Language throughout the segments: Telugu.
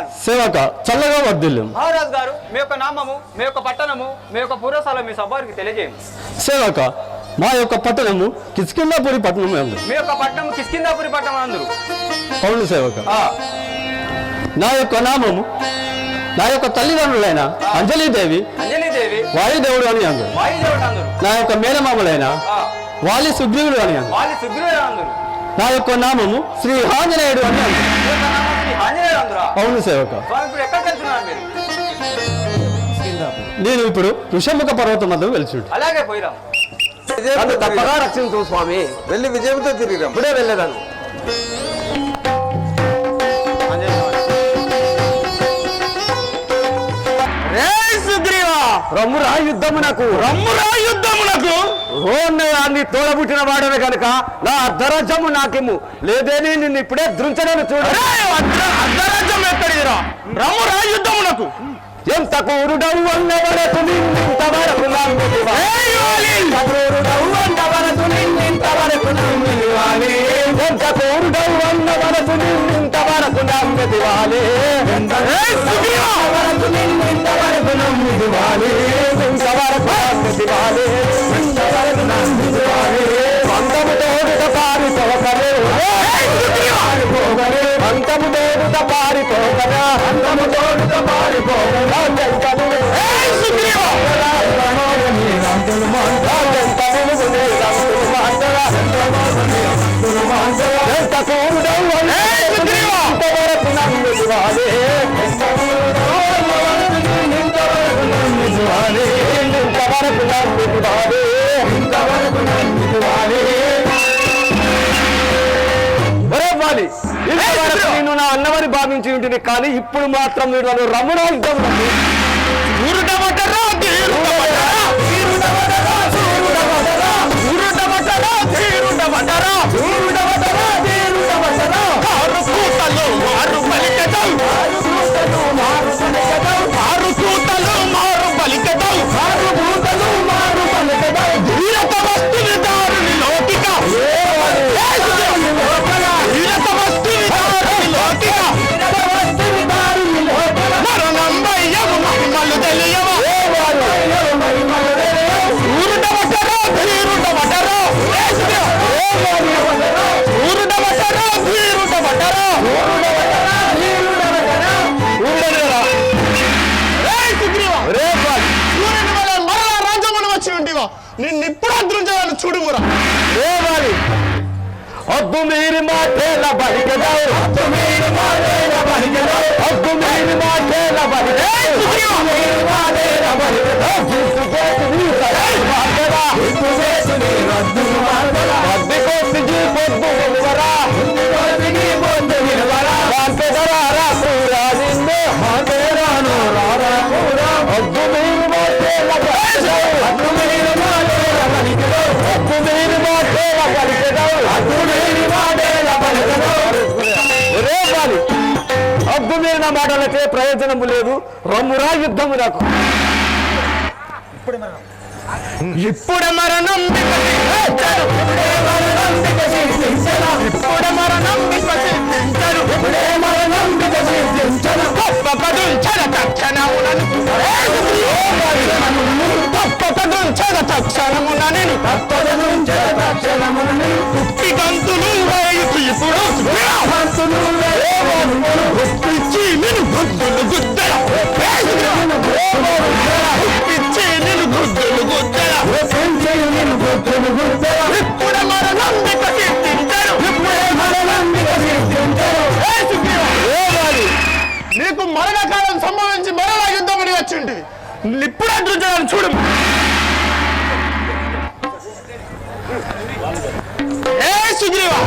వందనాలు. సేవక చల్లగా వర్ధిల్లు. మహారాజు గారు, మీ యొక్క నామము, మీ యొక్క పట్టణము, మీ యొక్క పూర్వస్థలం మీ సభవారికి తెలియజేయండి. సేవక మా యొక్క పట్టణము కిష్కింధాపురి పట్టణం అందు. మీ యొక్క పట్టణం కిష్కింధాపురి పట్టణం అందరు. అవును సేవక. నా యొక్క నామము నా యొక్క తల్లిదండ్రులైన అంజలీదేవి వాయుదేవుడు అని అందు. నా యొక్క మేనమామలైన వాలి సుగ్రీవుడు అని అందు. నా యొక్క నామము శ్రీ ఆంజనేయుడు అని అందు. అవును సేవక. నేను ఇప్పుడు ఋషముఖ పర్వతం వద్ద వెళ్చుంటు. అలాగే పోయిరా. తప్పగా రక్షించు స్వామి. వెళ్ళి విజయంతో తిరిగి ఇప్పుడే వెళ్ళేదాన్ని. రమ్మురా యుద్ధమునకు రోడ్ని తోడబుట్టిన వాడవే కనుక నా అర్ధరాజ్యము నాకేము లేదేని నిన్ను ఇప్పుడే దృంచడానికి చూడ. అర్ధరాజ్యం ఎక్కడిరా? రమ్మురా యుద్ధమునకు. ఎంత కూరుడవు అన్నవరకు నిన్నింతవరకు నేను నా అన్నమని భావించి ఉంటుంది కానీ ఇప్పుడు మాత్రం మీరు రమణ నిన్నిప్పుడు అదృంచాలని చూడుమురా. అద్దు మీరు మాటేల బలికదావు అద్దు మీరు మాటేల బలికదావు అద్దు మీరు మాటేల బలికదావు మీరు మాటేల బలికదావు జిత్తు చేసి నీ సరాయి మాటరా జిత్తు చేసి నీ రద్దు మాటరా అద్ది కోసి జీ పొద్దు విలువరా అద్ది కోసి నీ పొద్దు విలువరా మాటేరా రా పూరా నిన్ను మాటేరాను రారా పూరా అద్దు మీరు మాటేల బలికదావు అద్దు మీరు మాటేల బలికదావు అద్దు మీరు మాటేల బలికదావు అద్దు అద్దు మీరిన మాటలకే ప్రయోజనము లేదు. రమ్మురా యుద్ధము నాకు. ఇప్పుడు మరణం గంతులు నీకు మరణకాలం సంభవించి మరణ యుద్ధమని వచ్చింది. ఇప్పుడు అదృష్టాన్ని చూడు. సుగ్రీవా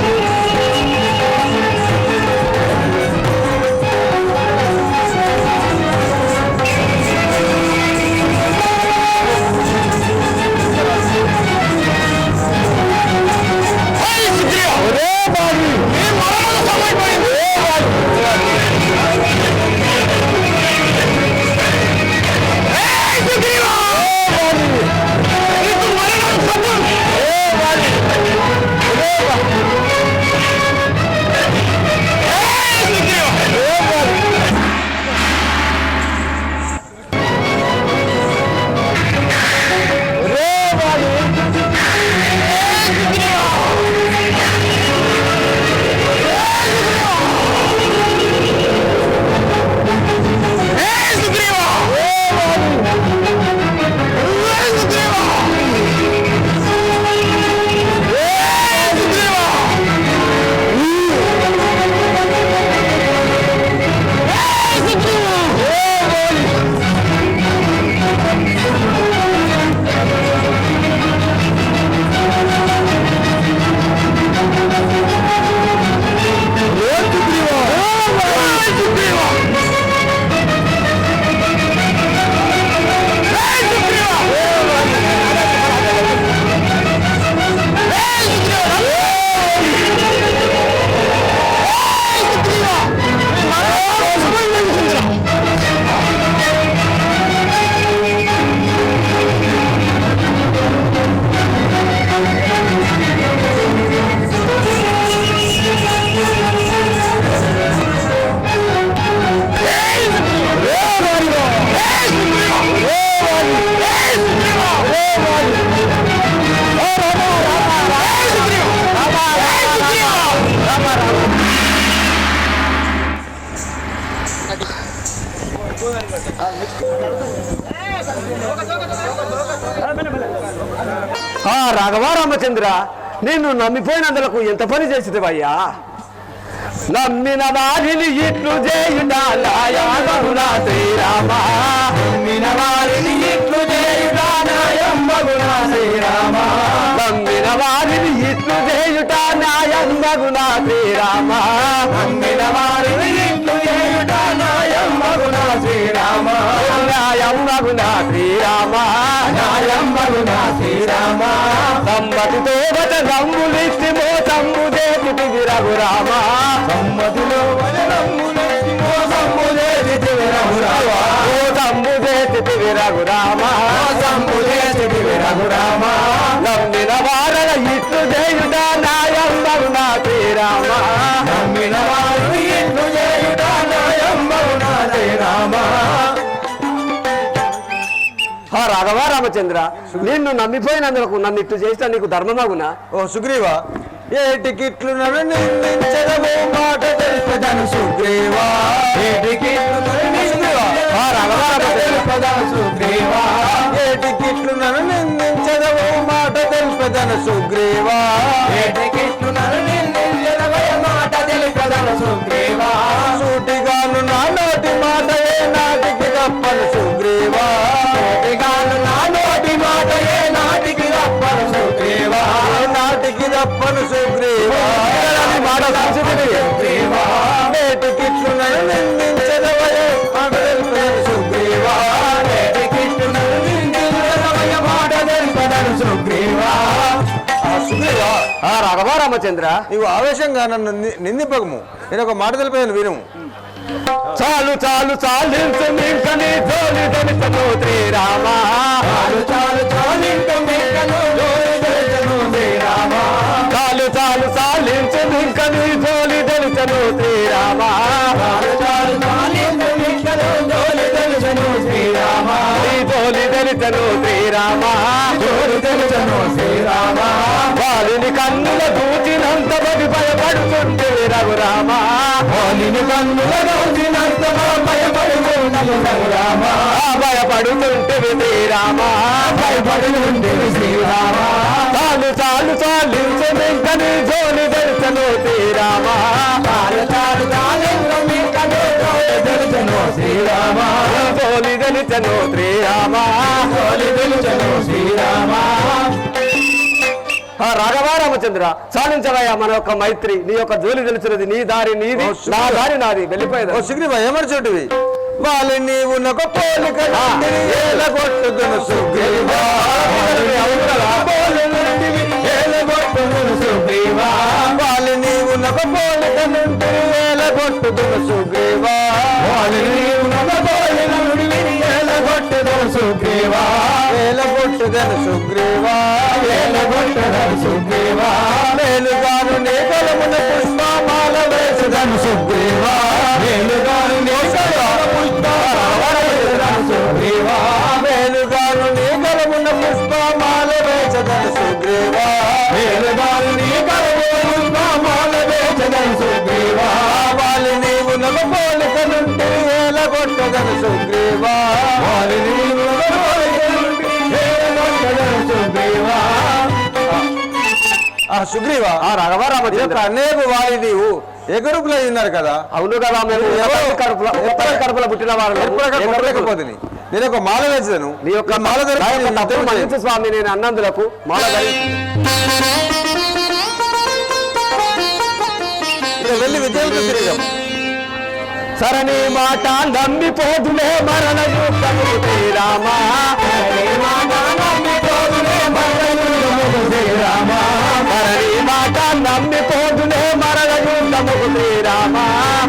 రాఘవ రామచంద్ర, నిన్ను నమ్మిపోయినందులకు ఎంత పని చేసిదివయ్యా? నమ్మిన వారిని ఇట్లు చేయుట నాయమగునా శ్రీరామ, నమ్మిన వారిని ఇట్లు చేయుట నాయమగునా శ్రీరామ, నమ్మిన వారిని ఇట్లు చేయుట నాయమగునా శ్రీరామ, నమ్మిన వారిని ఇట్లు చేయుట నాయమగునా శ్రీరామ, నాయమగునా శ్రీరామ, నాయమగునా శ్రీరామ. సమ్మతితో వచనములిచ్చి మోసము చేసితివి రఘురామ, సమ్మతిలో వచనములిచ్చి మోసము చేసితివి రఘురామ, మోసము చేసితివి రఘురామ, మోసము చేసితివి రఘురామ. నమ్మిన వారల ఇట్లు చేయుట నాయమగునా శ్రీరామ, నమ్మిన వారు ఇట్లు చేయుట నాయమగునా శ్రీరామ. రాఘవ రామచంద్ర, నిన్ను నమ్మిపోయినందుకు నన్ను ఇట్లు చేసిన నీకు ధర్మమగునా? ఓ సుగ్రీవా, ఏటికిట్లు నన్ను నిందించదవో మాట తెలుపదను సుగ్రీవా, ఏటికిట్లు సుగ్రీవా, ఏటికిట్లు నన్ను నిందించదవో మాట తెలుపదను సుగ్రీవా, ఏటికిట్లు నన్ను నిందించదవో మాట తెలుపదను సుగ్రీవా, సూటిగాను నా నోటి మాట ఏ నాటికి తప్పను సుగ్రీవా, సూటిగాను నా నోటి మాట ఏ నాటికి తప్పను సుగ్రీవా, నాటికి తప్పను సుగ్రీవా, మాట సుగ్రీవా, నేటికిట్లు నన్ను నిందించదవయే మాట తెలుపదను సుగ్రీవా, నేటికిట్లు నన్ను నిందించదవయే మాట తెలుపదను సుగ్రీవా. సుగ్రీవా, రాఘవ రామచంద్ర, నీవు ఆవేశంగా నన్ను నిందింపకము, నేను ఒక మాట తెలిపేది విను. చాలు చాలు చాలించు మింకని జోలి దళితను శ్రీరామ, చాలు చాలు చాలించు మింకను జోలి దళితను శ్రీరామ, చాలు చాలు చాలించు మింకని జోలి దళితను శ్రీరామ, చాలు చాలు చాలించు మింకను జోలి దళితను శ్రీరామ, జోలి దళితను శ్రీరామ, జోలి దళితను శ్రీరామ. వారిని కన్నుల దూచినంత బడి భయపడుతుంటే రఘురామ, వారిని కన్నుల దూచినంత భయపడుతుంటే రఘురామ, భయపడుతుంటే శ్రీరామ, భయపడుతుంటే శ్రీరామ. చాలు చాలు చాలించు మింకని జోలి దళితను శ్రీరామ, చాలు చాలు చాలించు మింకని జోలి దళితను శ్రీరామ, జోలి దళితను శ్రీరామ, జోలి దళితను శ్రీరామ. రాఘవ రామచంద్ర, చాలించవయ్యా మన యొక్క మైత్రి, నీ యొక్క జోలి తెలిసినది, నీ దారి నీది, నా దారి నాది, వెళ్ళిపోయేది. ఓ సుగ్రీవా, ఏమని చోటువి వాళ్ళు నీవు నొక పోలిక ఏలగొట్టుదును సుగ్రీవా, సుగ్రీవా, వాళ్ళు నీవు నొక పోలిక నుండి ఏలగొట్టుదును సుగ్రీవా, వాళ్ళు నీవు నొక పోలిక నుండి ఏలగొట్టుదును సుగ్రీవా, ఏలగొట్టుదను సుగ్రీవా, ఏలగొట్టుదను సుగ్రీవా. మేలుగాను నీ కొలమున పుష్పమాల వేసుదను సుగ్రీవా, మేలుగాను నీ సుగ్రీవా, మేలుగాను నీ కొలమున పుష్పమాల వేసదను సుగ్రీవా, మేలుగాను నీ కొలమున పుష్పమాల వేసదను సుగ్రీవా. వాళ్ళు నీవు నగ పోలిక నుండి ఏలగొట్టదను సుగ్రీవా, వాళ్ళు నీవు నగ పోలిక నుండి ఏలగొట్టదను సుగ్రీవా. సుగ్రీవా, రాఘవ రామచంద్ర, అనేక వారి నీవు ఎగరుకులు ఉన్నారు కదా. అవును కదా, మేము కడుపులో పుట్టిన వారు లేకపోతే నేను ఒక మాల వేసాను, నీ యొక్క మాల ధరించి స్వామి, నేను అన్నందులకు మాల వెళ్ళి విజయంతో తిరిగాం. సరణి మాట నమ్మిపోదులే మరణ యుద్ధము శ్రీరామ, సరణి మాట నమ్మిపోదులే మరణ యుద్ధము శ్రీరామ, సరణి మాట నమ్మిపోదులే మరణ యుద్ధము శ్రీరామ,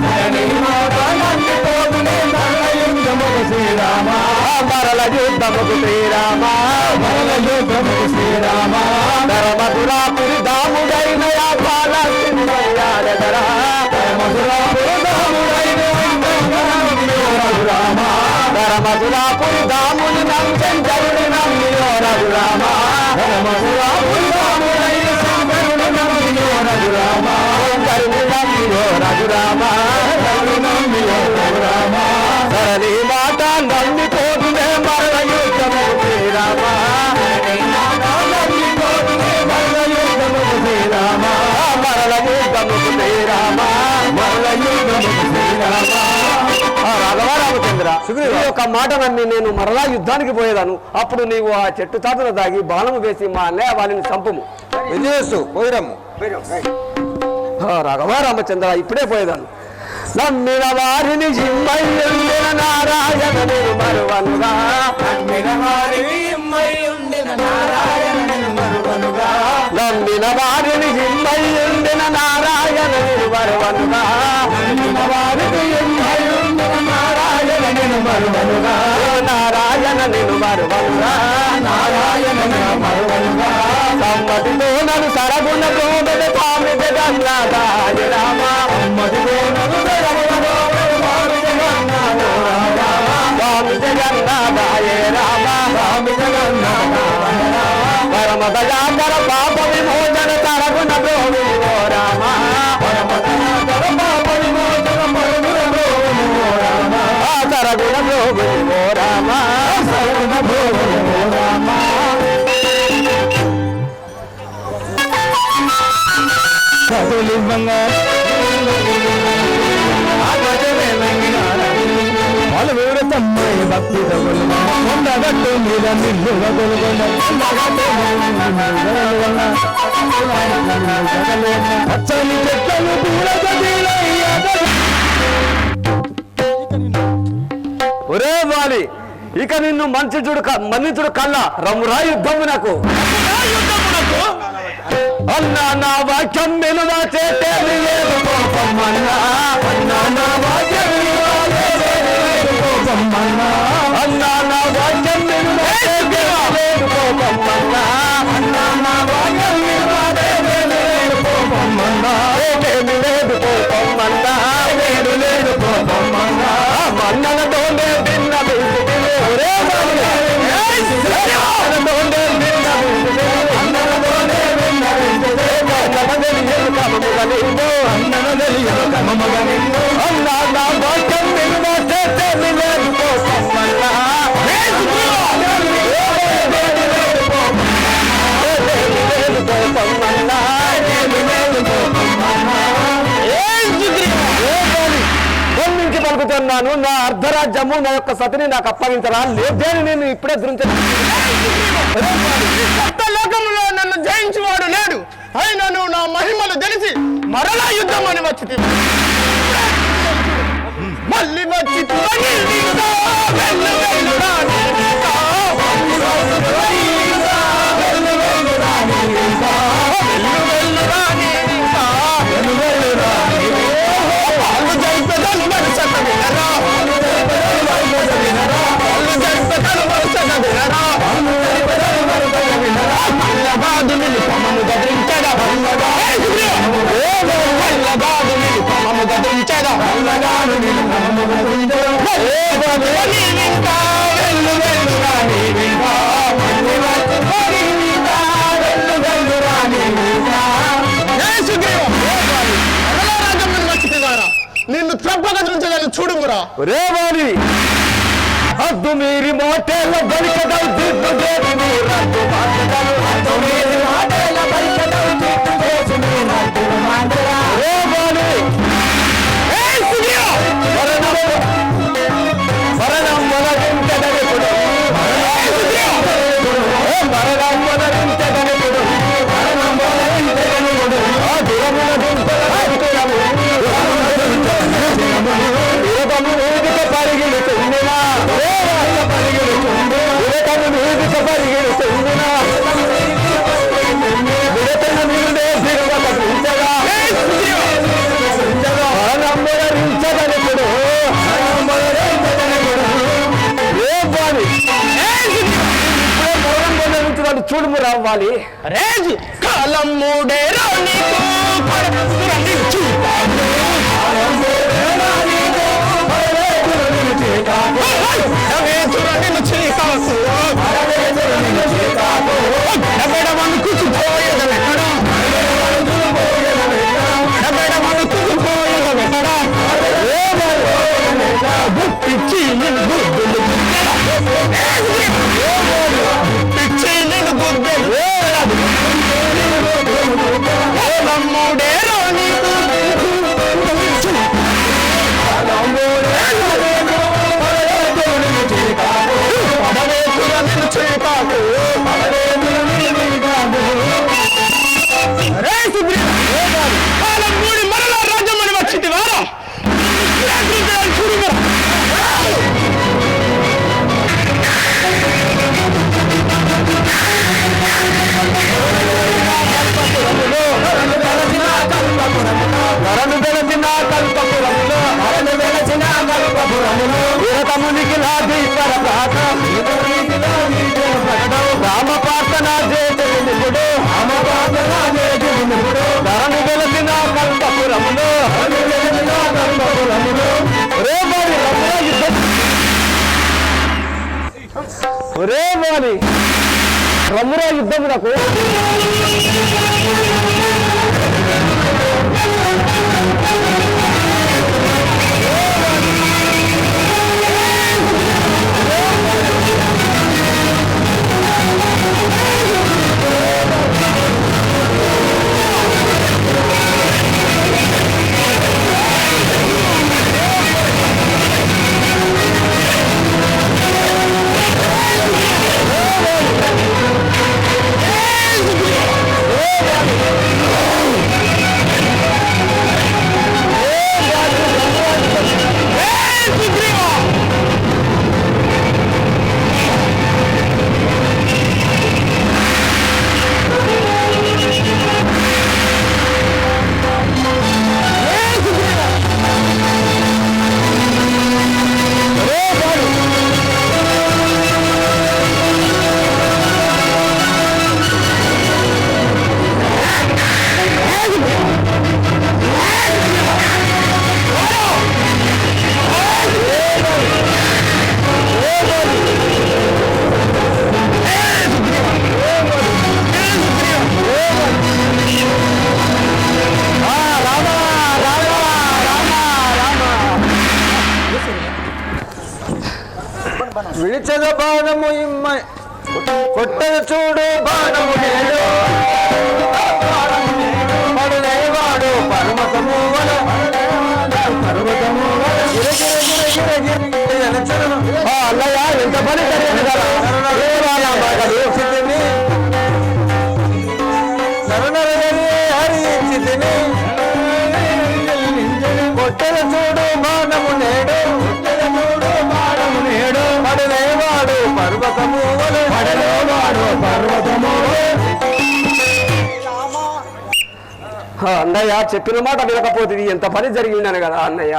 సరణి మాట నమ్మిపోదులే మరణ యుద్ధము శ్రీరామ, మరల యుద్ధము శ్రీరామ, మరల యుద్ధము శ్రీరామ. ధర్మపురాపురి దాముడైన పాల సింహయ్యాడరా, ధర్మపురాపురి దాముడైన రఘురామ, ధర్మపురాపురి దాముని నంజరుడి నమ్మియో రఘురామ, ధర్మపురాపురి దాముడైన శంకరుని నమ్మియో రఘురామ, శంకరుని నమ్మియో రఘురామ, శంకరుని నమ్మియో రఘురామ. సరణి మాట నమ్మిపోదులే మరణ యుద్ధము శ్రీరామ, సరణి మాట నమ్మిపో నీ యొక్క మాట నమ్మి నేను మరలా యుద్ధానికి పోయేదాను. అప్పుడు నీవు ఆ చెట్టు చాటున దాగి బాణము వేసి మా అన్నయ్య వాళ్ళని చంపుము. విజయసు పోయిరమ్ము. రాఘవ రామచంద్ర ఇప్పుడే పోయేదాను. నమ్మిన వారిని జిమ్మయ్యుండిన నారాయణ నేను మరువనుగా, నమ్మిన వారిని జిమ్మయ్యుండిన నారాయణ నేను మరువనుగా, నమ్మిన వారిని జిమ్మయ్యుండిన నారాయణ నేను మరువనుగా, నమ్మిన వారిని జిమ్మయ్యుండిన నారాయణ నేను మరువనుగా, నారాయణ నేను మరువనుగా, నారాయణ నేను మరువనుగా, సమ్మతితో నన్ను సరగుణ గోబెద స్వామి జగన్నాథాయ రామ, సమ్మతితో నన్ను స్వామి జగన్నాథాయ రామ, స్వామి జగన్నాథాయ రామ, పరమ దయాకర పాప విమోచన సరగుణ గోవి ఓ రామ, పరమ దయాకర పాప విమోచన సరగుణ గోవి ఓ రామ, సరగుణ గోవి ఓ రామ, సరగుణ గోవి ఓ రామ. వాళ్ళు వివరతమ్మాయి భక్తి కొండగట్టు మీద నిల్లుగా పచ్చని చెట్లను ఒరే వాలి ఇక నిన్ను మన్నిచుడు కల్లా రమ్మురా యుద్ధము నాకు. అన్నా నా వాక్యం విలువ చేతేది లేదు కోపమన్నా, అన్నా నా వాక్యం విలువ లేదు కోపమన్నా, అన్నా నా వాక్యం విలువ లేదు కోపమన్నా, అన్నా నా వాక్యం విలువ లేదు కోపమన్నా, ఏమీ లేదు కోపమన్నా, లేదు లేదు కోపమన్నా, మన్నలతోనే విన్న ఒరే పలుకుతున్నాను. నా అర్ధరాజ్యము నా యొక్క సతిని నాకు అప్పగించరా లేదేని నేను ఇప్పుడే లోకంలో నన్ను జయించేవాడు లేడు. అయినను నా మహిమలు తెలిసి మరలా యుద్ధం అని వచ్చి మళ్ళీ వచ్చి నిన్ను తప్పక చూడుమురా. రేవాలి హద్దు మీరి మోటేల బలికదవు దిద్దు చేసి రద్దు మాటలు, హద్దు మీరి మోటేల బలికదవు దిద్దు చేసి రద్దు మాటలు. రేవాలి మరణం మొదలించదనిపుడు, మరణం మొదలించదనిపుడు, మరణం మొదలించదనిపుడు, ఆ దురముల దింపదము వేదిక పరిగిలుతుందినా, పరిగిలుతుంది వేదిక పరిగిలుతుందినా, విడతను నీరునే తిరుగక ఉంచగా మరణంబరించదనిపుడు, ఏ బాలి ఇప్పుడే చూడుము రావాలి. రేజు కాలం మూడేరో నీకు రామనాథీశ్వర ప్రాత రామ ప్రార్థన చేతుడు ధరణి వెలసిన కల్పపురములు ఒరే వారి రమ్మురా యుద్ధమునకు విడిచద బాణము ఇమ్మ కొట్టద చూడు బాణము నేడు పడులేవాడు పర్వతము అల్లయ్య ఎంత పని జరిగింది కదా హరించి కొట్టద చూడు బాణము నేడు పడలేవాడు పర్వతము అన్నయ్య చెప్పిన మాట వినకపోతే ఎంత పని జరిగిందని కదా అన్నయ్య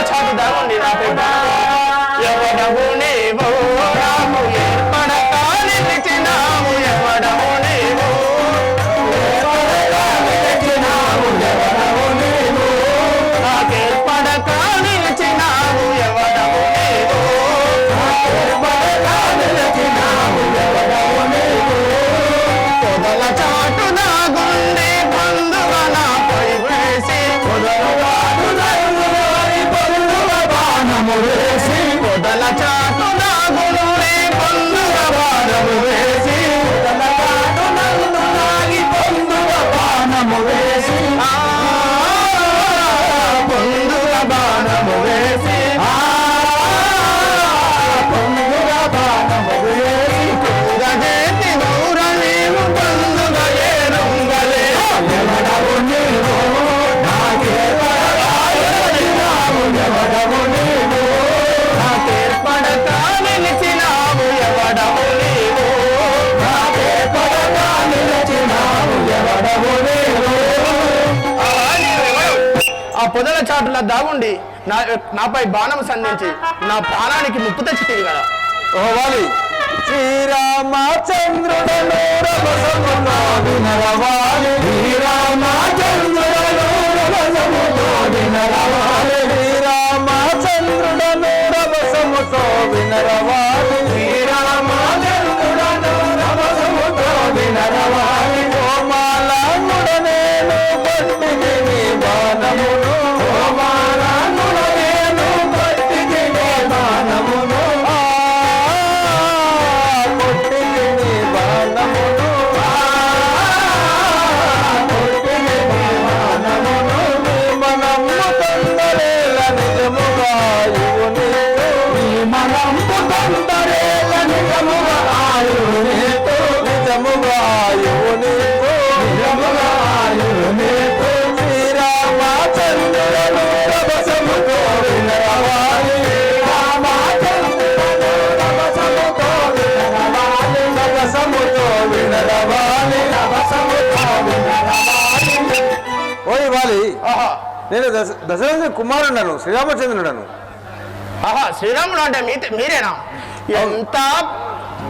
చాటు దాగుండి ఎవడవు నీవు రాము ఏర్పడక నిలిచినావు ఎవడవు నీవు నాకేర్పడక నిలిచినావు ఎవడవు నీవు పొదల చాటు నా గుండె బంధువ నాపై వేసి పొదల చాటు నా గుండె బంధువ బాణము వేసి పొదల చాటులా దాగుండి నాపై బాణం సంధించి నా ప్రాణానికి ముప్పు తెచ్చి కదా ఓవాలి శ్రీరామచంద్రుడను రమసముతో వినరవాలి శ్రీరామచంద్రుడను రమసముతో వినరవాలి శ్రీరామచంద్రుడను రమసముతో వినరవాలి శ్రీరామచంద్రుడను రమసముతో వినరవాలి కోమాలముడనేను కొట్టిది నీ బాణమును కోమాలముడనేను కొట్టిది నీ బాణమును మనమ్మ తొందరే ఆహా నేను దశరథుని కుమారుడను, శ్రీరామచంద్రుడను. ఆహా శ్రీరాముడు అంటే మీరేనా? ఎంత